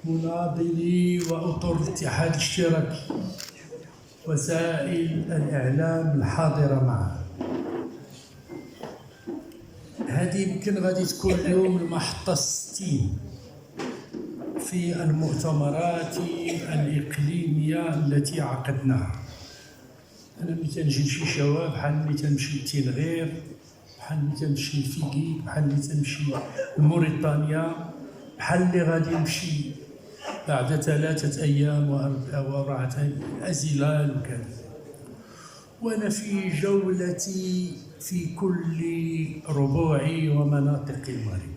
مناضلي وأطر الاتحاد الاشتراكي، وسائل الإعلام الحاضرة معه. هذه يمكن غادي تكون اليوم المحطة 60 في المؤتمرات الإقليمية التي عقدناها. أنا ملي تنجي لشي شباب بحال ملي تنمشي لتلغير، بحال ملي تنمشي لفيكي، بحال ملي تنمشي لموريتانيا، بحال اللي غادي يمشي بعد 3 أيام و4 أزلال وكذا. وأنا في جولتي في كل ربوع ومناطق المغرب،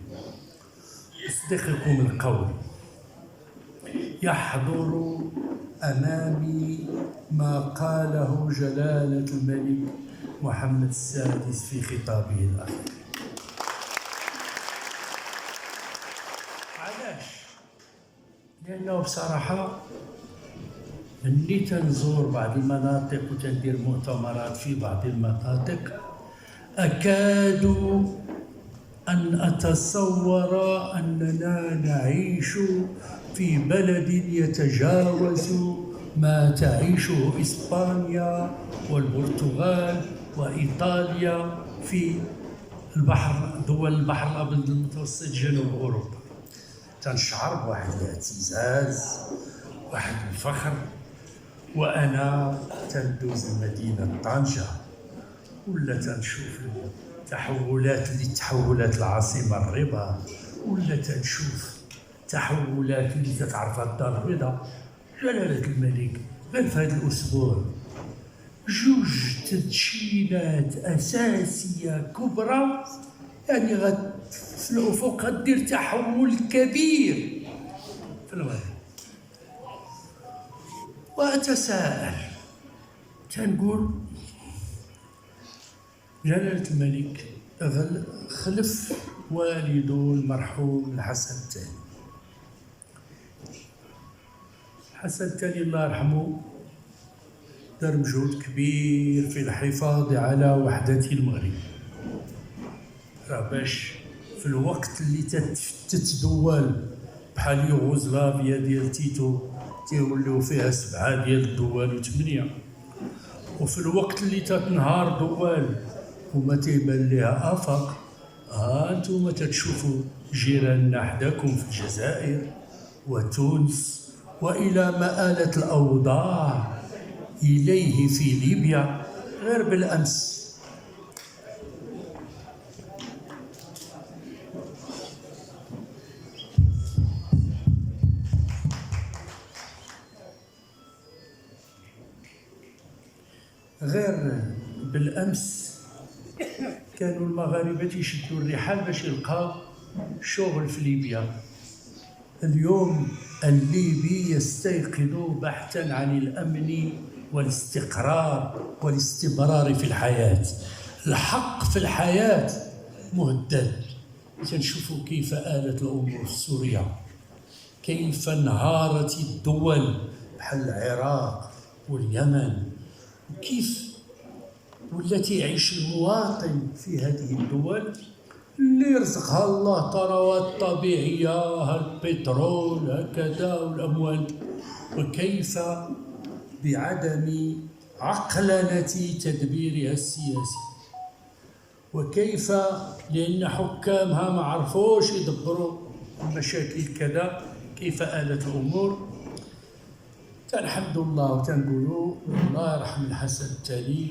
أصدقكم القول، يحضر أمامي ما قاله جلالة الملك محمد السادس في خطابه الأخير. علاش؟ لأنه بصراحة ملي تنزور بعض المناطق وتندير مؤتمرات في بعض المناطق، أكاد أن أتصور أننا نعيش في بلد يتجاوز ما تعيشه إسبانيا والبرتغال وإيطاليا في دول البحر الأبيض المتوسط جنوب أوروبا. تنشعر بواحد الاعتزاز، واحد الفخر، وأنا تندوز مدينة طنجة ولا تنشوف تحولات العاصمة الرباط، ولا تنشوف تحولات اللي تتعرفها الدار البيضاء. جلالة الملك غير في هذا الأسبوع 2 تدشينات أساسية كبرى، يعني في الأفق غدير تحول كبير في المغرب. وأتساءل تنقول جلالة الملك خلف والده المرحوم الحسن الثاني. الحسن الثاني الله يرحمه دار مجهود كبير في الحفاظ على وحدة المغرب، باش في الوقت اللي تتفتت دول بحال يوغوسلافيا ديال تيتو تيوليو فيها 7 ديال الدول و8، وفي الوقت اللي تتنهار دول وما تيبان ليها آفاق، انتم تتشوفوا جيراننا حداكم في الجزائر وتونس، وإلى ما آلت الأوضاع إليه في ليبيا غير بالأمس. غير بالأمس كانوا المغاربة تيشدوا الرحال باش يلقاو شغل في ليبيا. اليوم الليبي يستيقظ بحثا عن الأمن والاستقرار والاستمرار في الحياة. الحق في الحياة مهدد. تنشوفوا كيف آلت الأمور في سوريا، كيف انهارت الدول بحال العراق واليمن، وكيف والتي يعيش المواطن في هذه الدول اللي يرزقها الله ثروات طبيعية، البترول هكذا والأموال، وكيف بعدم عقلنة تدبيرها السياسي، وكيف لأن حكامها ما عرفوش يدبروا المشاكل كذا، كيف آلت الأمور. الحمد لله وتنقولوا الله يرحم الحسن الثاني،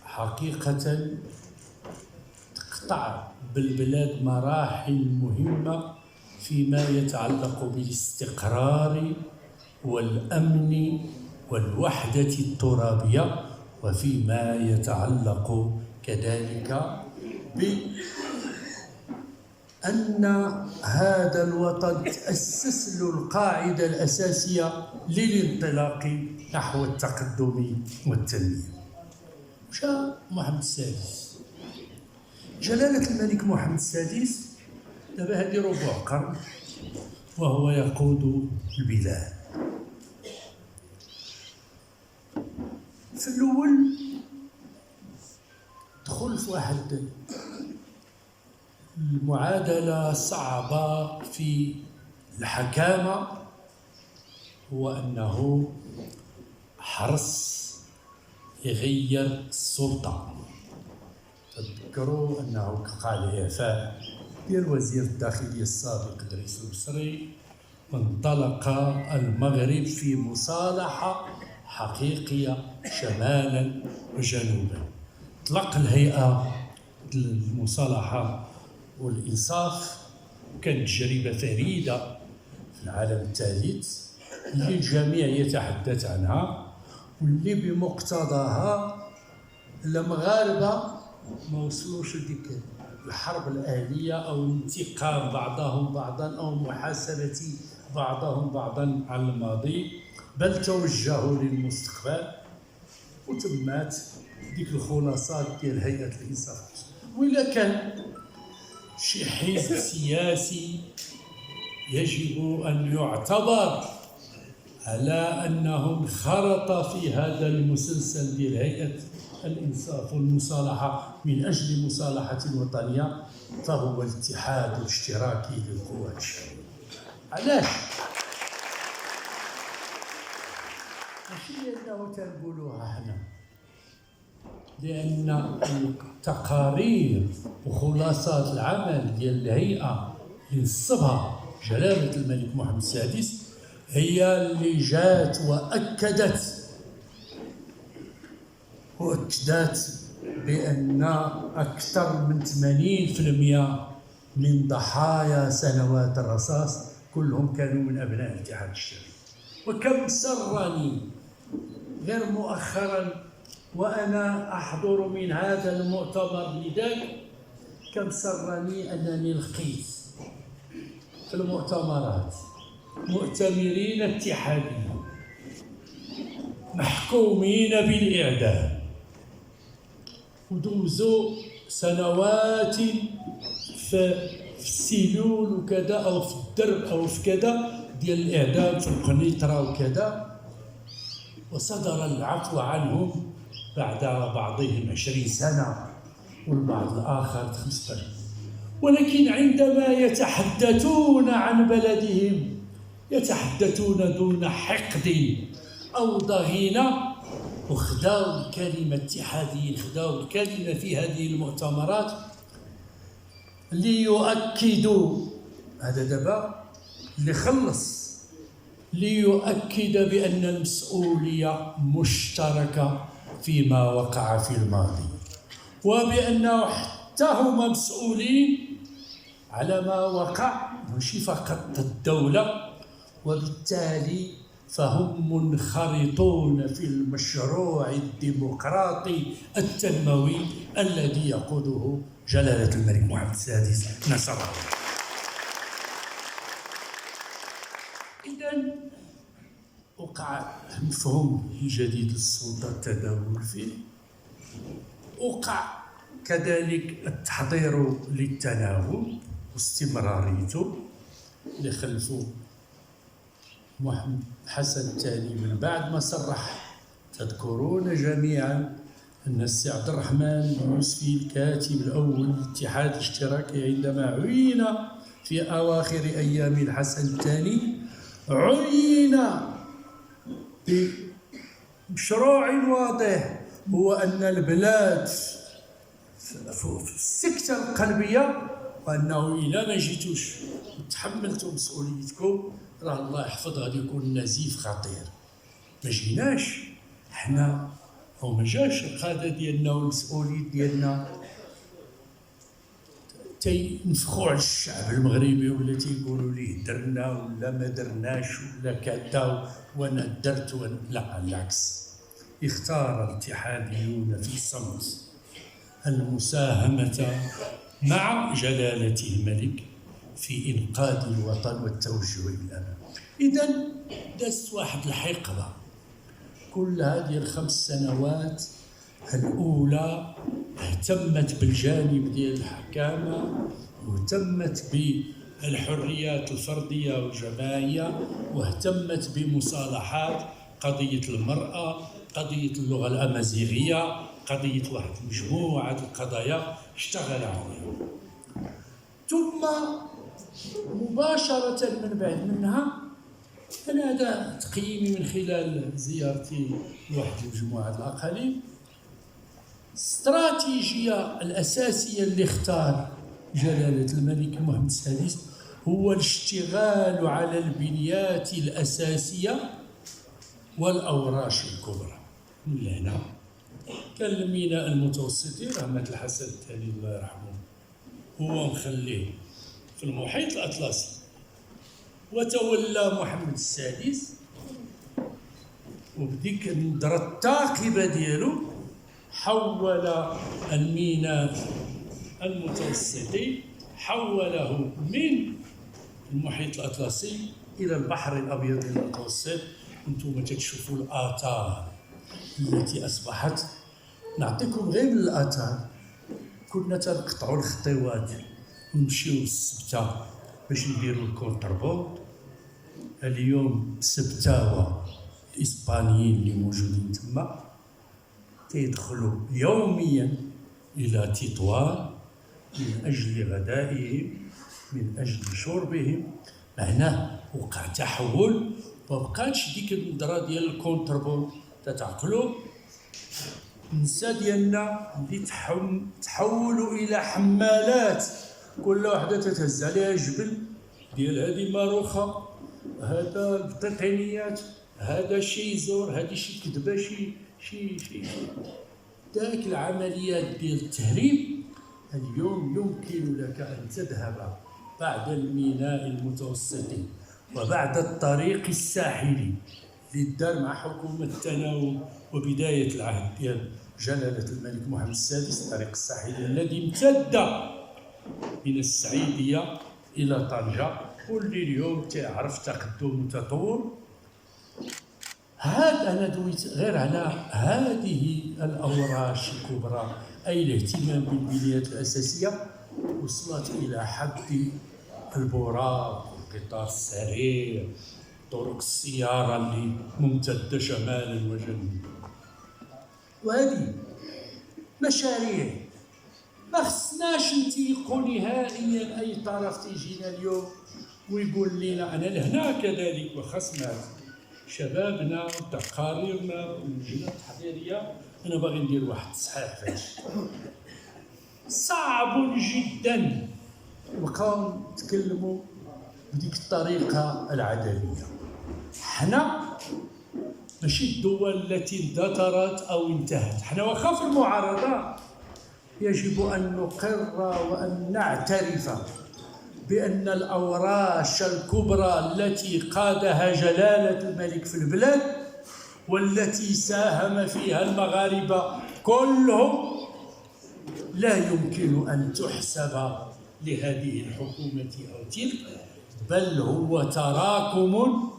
حقيقة تقطع بالبلاد مراحل مهمة فيما يتعلق بالاستقرار والأمن والوحدة الترابية، وفيما يتعلق كذلك بأن هذا الوطن تأسس له القاعدة الأساسية للانطلاق نحو التقدم والتنمية. جاء محمد السادس، جلالة الملك محمد السادس دابا هذه ربع قرن وهو يقود البلاد. في الأول دخل في واحد المعادلة صعبة في الحكامة هو أنه حرص يغير السلطة. تذكروا أنه قال الإعفاء ديال وزير الداخلية السابق إدريس البصري، وانطلق المغرب في مصالحة حقيقية شمالا وجنوبا. اطلق الهيئة المصالحة والإنصاف، كانت تجربة فريدة في العالم الثالث اللي الجميع يتحدث عنها، واللي بمقتضاها المغاربة ما وصلوش لديك الحرب الآلية أو انتقام بعضهم بعضا أو محاسبة بعضهم بعضا على الماضي، بل توجهوا للمستقبل وتمات ديك الخلاصات ديال هيئة الإنصاف. وإلا كان شي حزب سياسي يجب أن يعتبر على أنه انخرط في هذا المسلسل ديال هيئة الإنصاف والمصالحة من أجل مصالحة وطنية، فهو الاتحاد الاشتراكي للقوات الشعبية. علاش؟ ماشي لأنه تنقولوها حنا، لأن التقارير وخلاصات العمل ديال الهيئة اللي نصبها جلالة الملك محمد السادس هي اللي جات وأكدت بأن أكثر من 80% من ضحايا سنوات الرصاص كلهم كانوا من أبناء الاتحاد الشعبي. وكم سرني غير مؤخرا وأنا أحضر من هذا المؤتمر لذاك، كم سرني أنني لقيت في المؤتمرات مؤتمرين اتحاديين محكومين بالإعدام ودوزوا سنوات في السيلول وكذا أو في الدرب أو في كذا ديال الإعدام في القنيطرة وكذا، وصدر العفو عنهم بعد بعضهم 20 سنة والبعض الآخر 15. ولكن عندما يتحدثون عن بلدهم يتحدثون دون حقد أو ضغينة، وخداوا الكلمة اتحاديين، خداوا الكلمة في هذه المؤتمرات ليؤكدوا، هذا دابا اللي خلص، ليؤكد بأن المسؤولية مشتركة فيما وقع في الماضي، وبأنه حتى هما مسؤولين على ما وقع، ماشي فقط الدولة، وبالتالي فهم منخرطون في المشروع الديمقراطي التنموي الذي يقوده جلالة الملك محمد السادس نصر الله. إذن وقع مفهوم جديد للسلطة التداول فيه، وقع كذلك التحضير للتناوب واستمراريته اللي خلفوا محمد حسن الثاني من بعد ما صرح. تذكرون جميعا أن السي عبد الرحمن اليوسفي الكاتب الأول للاتحاد الاشتراكي عندما عين في أواخر أيام الحسن الثاني عين بمشروع واضح، هو أن البلاد في السكتة القلبية، وأنه إلا ما جيتوش وتحملتوا مسؤوليتكم راه الله يحفظ غادي يكون نزيف خطير. ما جيناش حنا أو ما جاش القادة ديالنا والمسؤولين ديالنا تينفخوا على الشعب المغربي ولا تيقولوا ليه درنا ولا ما درناش ولا كذا وانا درت لا، بالعكس، اختار الاتحاديون في الصمت المساهمة مع جلالة الملك في إنقاذ الوطن والتوجه إلى الأمام. إذن دازت واحد الحقبة، كل هذه ال5 سنوات الأولى اهتمت بالجانب ديال الحكامة، واهتمت بالحريات الفردية والجماعية، واهتمت بمصالحات قضية المرأة، قضية اللغة الأمازيغية، قضية واحد مجموعة القضايا اشتغل عليها. ثم مباشرة من بعد منها. أنا هذا تقييمي من خلال زيارتي لواحد المجموعة الأقاليم. الاستراتيجية الأساسية اللي اختار جلالة الملك محمد السادس هو الاشتغال على البنيات الأساسية والأوراش الكبرى. من هنا كان الميناء المتوسطي رحمة الحسن الثاني الله يرحمه هو مخليه في المحيط الأطلسي، وتولى محمد السادس وبديك النظرة الثاقبة ديالو حول الميناء المتوسطي، حوله من المحيط الأطلسي إلى البحر الأبيض المتوسط. أنتم تشوفوا الآثار التي أصبحت. نعطيكم غير من الآثار. كنا تنقطعوا الخطيوات ونمشيو للسبتة باش نديروا الكونتربوند. اليوم السبتاوة الإسبانيين اللي موجودين تما تيدخلوا يوميا إلى تطوان من أجل غدائهم، من أجل شربهم. معناه وقع تحول، ومبقاتش ديك النظرة ديال الكونتربوند. تتعقلوا النساء ديالنا اللي تحولوا إلى حمالات، كل وحدة تتهز عليها جبل ديال هذه ماروخة، هذا البطيطينيات، هذا شي يزور، هذه شي كذبة، شي ذاك العمليات ديال التهريب. اليوم يمكن لك أن تذهب بعد الميناء المتوسطي وبعد الطريق الساحلي اللي دار مع حكومة التناوب وبداية العهد ديال جلالة الملك محمد السادس، الطريق الساحلي الذي امتد من السعيدية إلى طنجة، واللي اليوم تعرف تقدم وتطور. أنا دويت غير على هذه الأوراش الكبرى، أي الاهتمام بالبنيات الأساسية وصلت إلى حد البراق والقطار السريع، طرق السيارة اللي ممتدة شمالا وجنوبا. وهذه مشاريع ما خصناش نتيقوا نهائيا أي طرف تيجينا اليوم ويقول لنا. أنا لهنا كذلك وخصنا شبابنا وتقاريرنا واللجنة التحضيرية، أنا باغي ندير واحد التصحيح في هادشي. صعب جدا نبقاو نتكلموا بديك الطريقة العدمية. حنا ماشي الدول التي اندثرت أو انتهت، حنا واخا في المعارضة يجب أن نقر وأن نعترف بأن الأوراش الكبرى التي قادها جلالة الملك في البلاد والتي ساهم فيها المغاربة كلهم لا يمكن أن تحسب لهذه الحكومة أو تلك، بل هو تراكم.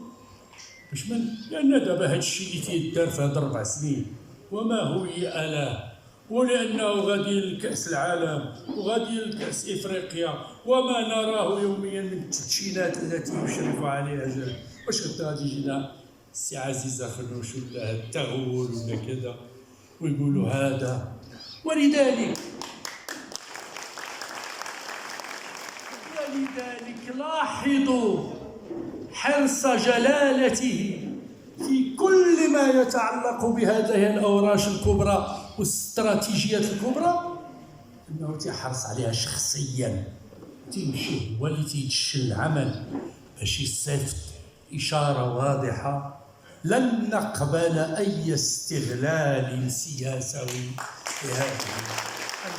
باش من لأن دابا هذا الشيء اللي تيدار في هاد 4 سنين وما هو آلام، ولأنه غادي لكأس العالم وغادي لكأس إفريقيا وما نراه يوميا من التدشينات التي يشرف عليها جل. واش غادي يجينا السي عزيزة خنوش ولا التغول ولا كذا ويقولوا هذا؟ ولذلك لاحظوا حرص جلالته في كل ما يتعلق بهذه الأوراش الكبرى والاستراتيجيات الكبرى، أنه تيحرص عليها شخصيا. تيمشي هو اللي تيدشن العمل باش يصيفط إشارة واضحة: لن نقبل أي استغلال سياسي لهذه المسألة.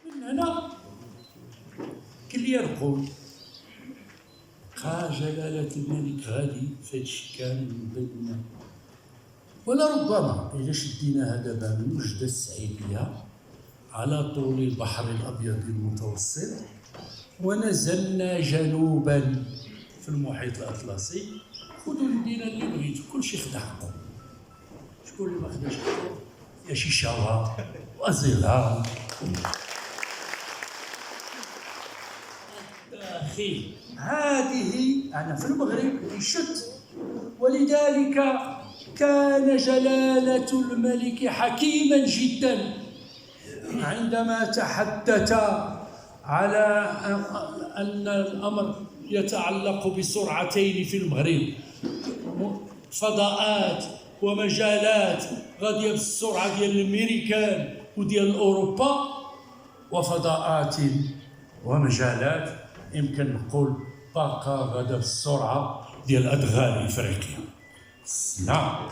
من هنا كل يرقل بقى جلالة الملك غادي في هادشي كامل من بيننا. ولربما إلا شديناها دابا من وجدة السعيدية على طول البحر الأبيض المتوسط ونزلنا جنوبا في المحيط الأطلسي، خذوا المدينة اللي بغيتو، كلشي خدا حقو. شكون اللي ما خداش حقو؟ يا شيشاوة وأزيلان أخي. هذه أنا في المغرب شت. ولذلك كان جلالة الملك حكيما جدا عندما تحدث على أن الأمر يتعلق بسرعتين في المغرب، فضاءات ومجالات غادية بالسرعة ديال الأمريكان وديال أوروبا، وفضاءات ومجالات يمكن نقول باقا غادا بالسرعة ديال أدغال إفريقيا. نعم.